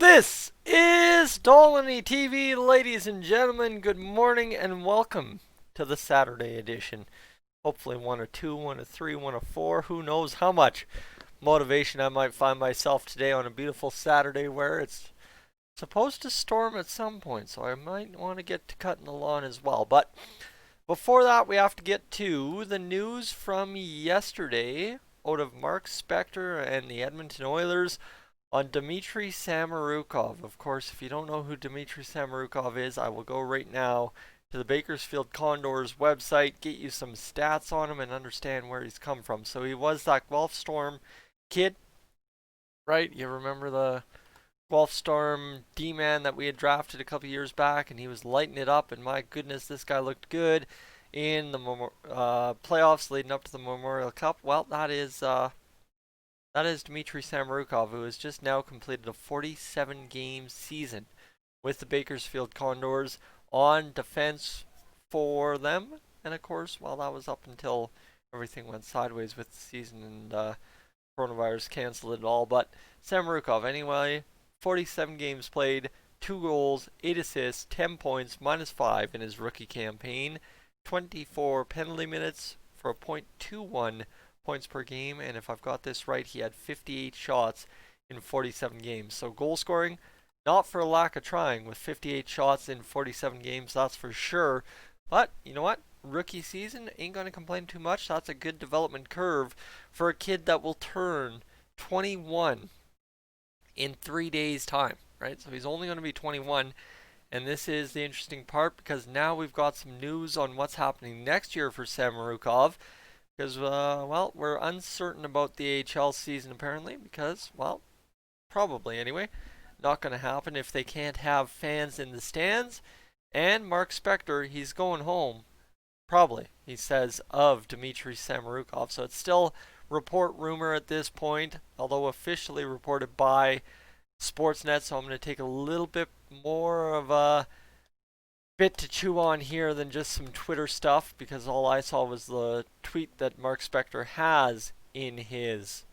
This is Dolynny TV, ladies and gentlemen. Good morning and welcome to the Saturday edition. Hopefully, one or two, one or three, one or four. Who knows how much motivation I might find myself today on a beautiful Saturday where it's supposed to storm at some point, so I might want to get to cutting the lawn as well. But before that, we have to get to the news from yesterday out of Mark Spector and the Edmonton Oilers on Dmitri Samorukov. Of course, if you don't know who Dmitri Samorukov is, I will go right now to the Bakersfield Condors website, get you some stats on him, and understand where he's come from. So he was that Guelph Storm kid, right? You remember the Guelph Storm D-man that we had drafted a couple years back, and he was lighting it up, and my goodness, this guy looked good in the playoffs leading up to the Memorial Cup. Well, that is Dmitri Samorukov, who has just now completed a 47-game season with the Bakersfield Condors on defense for them. And of course, well, that was up until everything went sideways with the season and coronavirus canceled it all. But Samorukov, anyway, 47 games played, 2 goals, 8 assists, 10 points, -5 in his rookie campaign, 24 penalty minutes for a .21 points per game, and if I've got this right, he had 58 shots in 47 games. So goal scoring, not for a lack of trying, with 58 shots in 47 games, that's for sure. But you know what? Rookie season, ain't going to complain too much. That's a good development curve for a kid that will turn 21 in 3 days' time, right? So he's only going to be 21. And this is the interesting part because now we've got some news on what's happening next year for Samorukov. Because, well, we're uncertain about the AHL season apparently because, well, probably anyway, not going to happen if they can't have fans in the stands. And Mark Spector, he's going home, probably, he says, of Dmitri Samorukov. So it's still report rumor at this point, although officially reported by Sportsnet. So I'm going to take a little bit more of a bit to chew on here than just some Twitter stuff because all I saw was the tweet that Mark Spector has in his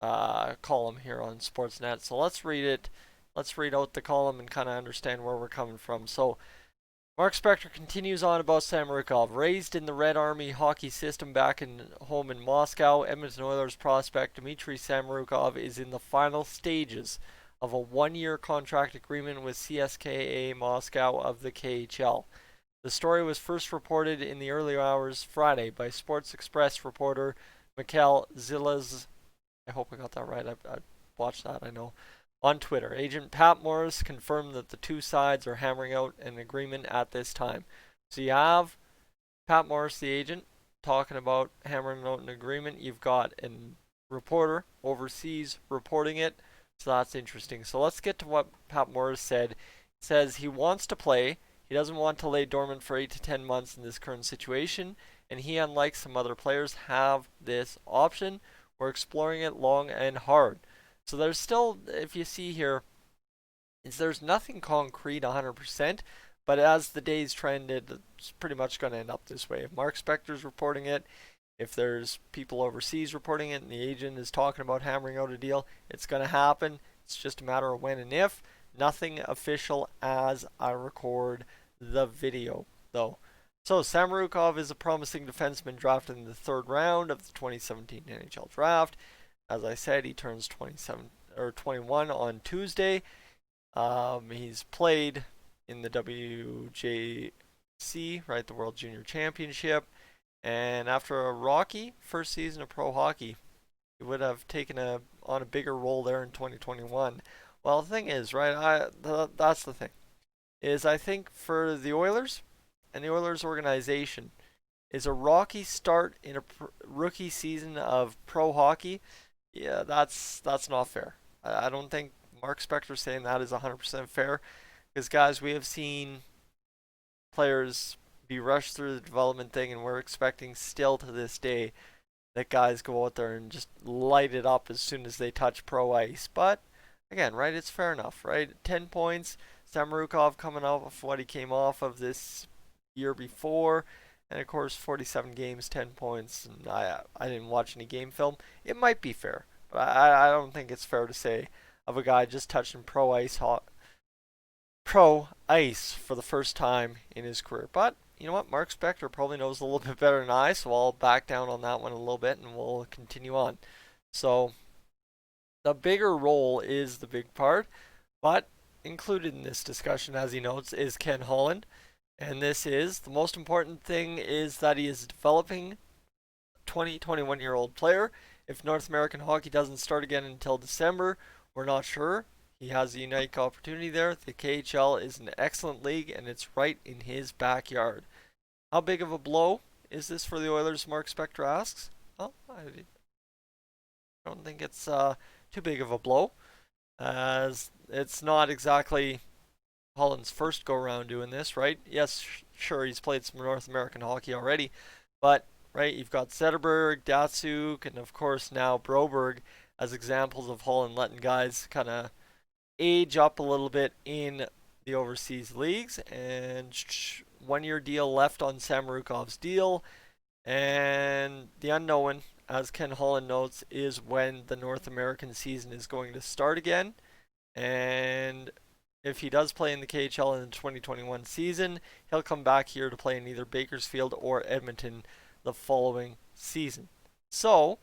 column here on Sportsnet. So let's read it. Let's read out the column and kind of understand where we're coming from. So Mark Spector continues on about Samorukov. Raised in the Red Army hockey system back home in Moscow, Edmonton Oilers prospect Dmitri Samorukov is in the final stages of a 1-year contract agreement with CSKA Moscow of the KHL. The story was first reported in the early hours Friday by Sports Express reporter Mikhail Zilaz. I hope I got that right. I watched that, I know. On Twitter, agent Pat Morris confirmed that the two sides are hammering out an agreement at this time. So you have Pat Morris, the agent, talking about hammering out an agreement. You've got a reporter overseas reporting it. So that's interesting. So let's get to what Pat Morris said. He says he wants to play. He doesn't want to lay dormant for 8 to 10 months in this current situation. And he, unlike some other players, have this option. We're exploring it long and hard. So there's still, if you see here, there's nothing concrete 100%. But as the days trended, it's pretty much going to end up this way. If Mark Spector's reporting it, if there's people overseas reporting it and the agent is talking about hammering out a deal, it's going to happen. It's just a matter of when and if. Nothing official as I record the video, though. So Samorukov is a promising defenseman drafted in the 3rd round of the 2017 NHL draft. As I said, he turns 21 on Tuesday. He's played in the WJC, right, the World Junior Championship. And after a rocky first season of pro hockey, he would have taken on a bigger role there in 2021. Well, the thing is, right, that's the thing, is I think for the Oilers and the Oilers organization, is a rocky start in a rookie season of pro hockey, yeah, that's not fair. I don't think Mark Spector saying that is 100% fair, because guys, we have seen players be rushed through the development thing, and we're expecting still to this day that guys go out there and just light it up as soon as they touch pro ice. But again, right, it's fair enough, right? 10 points, Samorukov coming off of what he came off of this year before, and of course 47 games, 10 points, and I didn't watch any game film. It might be fair, but I don't think it's fair to say of a guy just touching pro ice for the first time in his career. But you know what? Mark Spector probably knows a little bit better than I, so I'll back down on that one a little bit and we'll continue on. So the bigger role is the big part, but included in this discussion, as he notes, is Ken Holland. And this is the most important thing is that he is developing 21-year-old player. If North American hockey doesn't start again until December, we're not sure. He has a unique opportunity there. The KHL is an excellent league, and it's right in his backyard. How big of a blow is this for the Oilers, Mark Spector asks? Well, I don't think it's too big of a blow, as it's not exactly Holland's first go-around doing this, right? Yes, sure, he's played some North American hockey already, but, right, you've got Zetterberg, Datsuk, and of course now Broberg as examples of Holland letting guys kind of age up a little bit in the overseas leagues, and 1-year deal left on Samorukov's deal, and the unknown, as Ken Holland notes, is when the North American season is going to start again, and if he does play in the KHL in the 2021 season, he'll come back here to play in either Bakersfield or Edmonton the following season. So,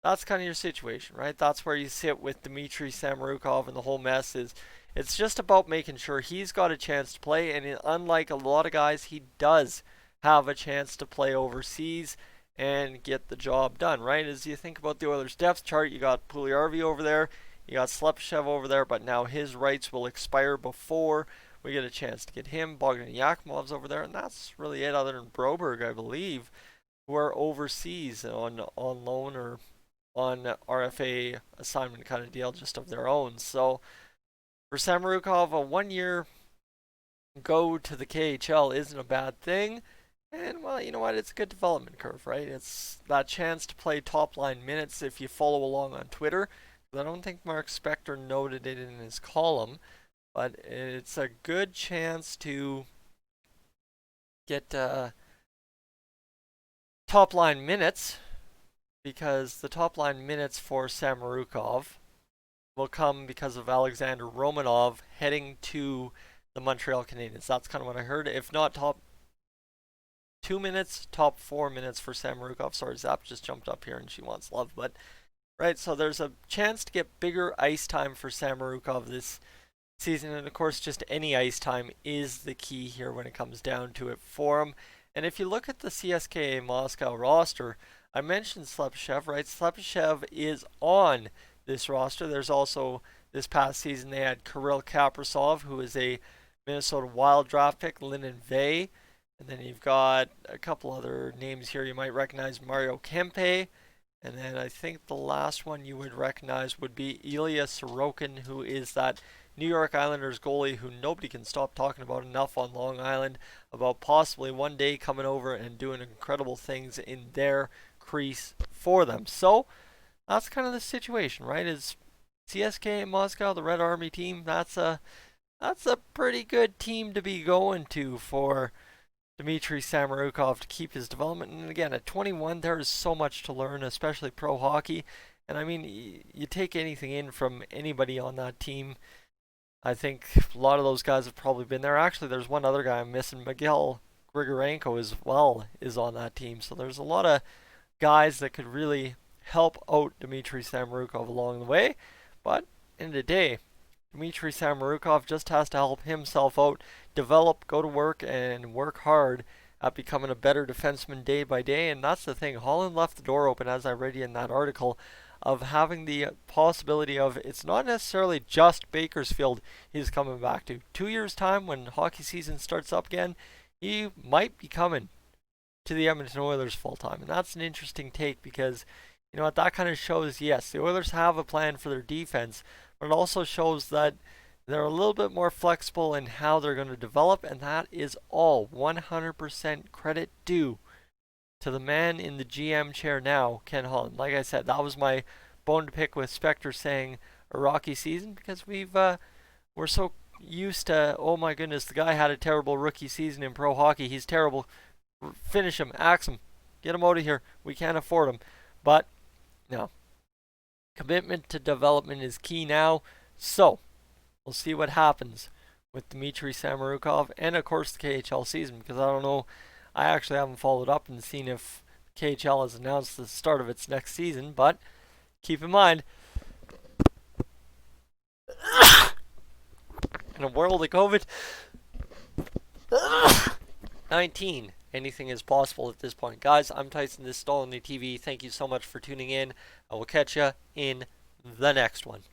that's kind of your situation, right? That's where you sit with Dmitri Samorukov, and the whole mess is it's just about making sure he's got a chance to play, and unlike a lot of guys, he does have a chance to play overseas and get the job done, right? As you think about the Oilers' depth chart, you got Puljujarvi over there, you got Slepyshev over there, but now his rights will expire before we get a chance to get him. Bogdan Yakimov's over there, and that's really it, other than Broberg, I believe, who are overseas on loan or on RFA assignment kind of deal just of their own. So for Samorukov, a 1-year go to the KHL isn't a bad thing. And, well, you know what? It's a good development curve, right? It's that chance to play top-line minutes if you follow along on Twitter. I don't think Mark Spector noted it in his column, but it's a good chance to get top-line minutes, because the top-line minutes for Samorukov will come because of Alexander Romanov heading to the Montreal Canadiens. That's kind of what I heard. If not top 2 minutes, top 4 minutes for Samorukov. Sorry, Zap just jumped up here and she wants love, but right, so there's a chance to get bigger ice time for Samorukov this season, and of course just any ice time is the key here when it comes down to it for him. And if you look at the CSKA Moscow roster, I mentioned Slepyshev, right? Slepyshev is on this roster. There's also, this past season, they had Kirill Kaprizov, who is a Minnesota Wild draft pick, Linden Vey, and then you've got a couple other names here you might recognize, Mario Kempe, and then I think the last one you would recognize would be Ilya Sorokin, who is that New York Islanders goalie who nobody can stop talking about enough on Long Island, about possibly one day coming over and doing incredible things in their crease for them. So that's kind of the situation, right? Is CSKA Moscow, the Red Army team, that's a pretty good team to be going to for Dmitri Samorukov to keep his development. And again, at 21, there is so much to learn, especially pro hockey. And I mean, you take anything in from anybody on that team. I think a lot of those guys have probably been there. Actually, there's one other guy I'm missing, Miguel Grigorenko as well is on that team. So there's a lot of guys that could really help out Dmitri Samorukov along the way. But in the day, Dmitri Samorukov just has to help himself out, develop, go to work, and work hard at becoming a better defenseman day by day. And that's the thing. Holland left the door open, as I read in that article, of having the possibility of it's not necessarily just Bakersfield he's coming back to. 2 years' time, when hockey season starts up again, he might be coming to the Edmonton Oilers full time. And that's an interesting take, because you know what, that kind of shows, yes, the Oilers have a plan for their defense, but it also shows that they're a little bit more flexible in how they're going to develop, and that is all 100% credit due to the man in the GM chair now, Ken Holland. Like I said, that was my bone to pick with Spector saying a rocky season, because we're so used to, oh my goodness, the guy had a terrible rookie season in pro hockey. He's terrible. Finish him, axe him, get him out of here. We can't afford him. But no, Commitment to development is key now. So, we'll see what happens with Dmitri Samorukov and, of course, the KHL season, because I don't know. I actually haven't followed up and seen if KHL has announced the start of its next season, but keep in mind, in a world of COVID-19, anything is possible at this point. Guys, I'm Tyson, this is Dolynny TV. Thank you so much for tuning in. I will catch you in the next one.